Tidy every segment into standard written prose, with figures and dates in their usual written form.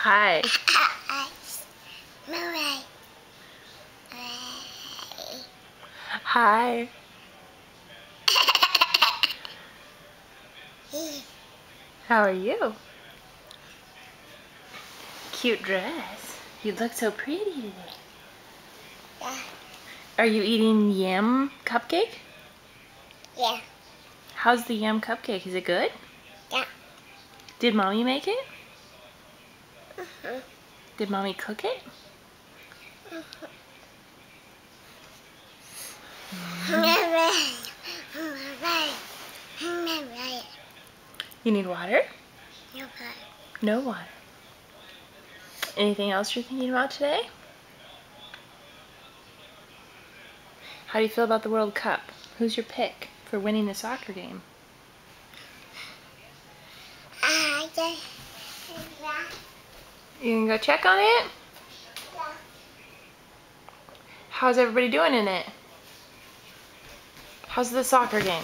Hi. Hi. How are you? Cute dress. You look so pretty today. Yeah. Are you eating yam cupcake? Yeah. How's the yam cupcake? Is it good? Yeah. Did Mommy make it? Uh-huh. Did Mommy cook it? Uh-huh. You need water? Okay. No water. Anything else you're thinking about today? How do you feel about the World Cup? Who's your pick for winning the soccer game? You can go check on it? How's everybody doing in it? How's the soccer game?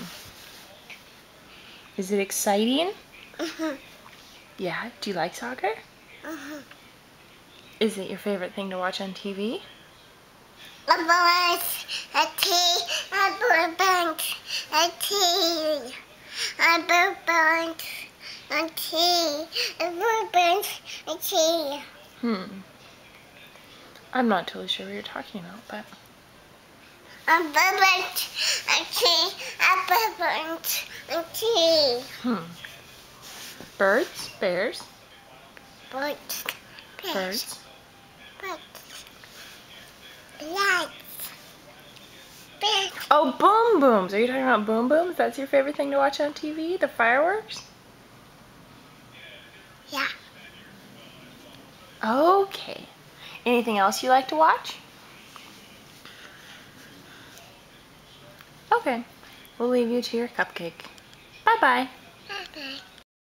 Is it exciting? Uh-huh. Yeah, do you like soccer? Uh-huh. Is it your favorite thing to watch on TV? A tea, a blue bunch, a tea, a blue bunch, a tea, a blue bunch, a tea. I'm not totally sure what you're talking about, but... A blue bunch, a tea, a blue bunch, a tea. Birds? Bears? Birds. Birds? Birds. Lights. Birds. Oh, Boom Booms! Are you talking about Boom Booms? That's your favorite thing to watch on TV? The fireworks? Yeah. Okay. Anything else you like to watch? Okay. We'll leave you to your cupcake. Bye-bye. Bye-bye.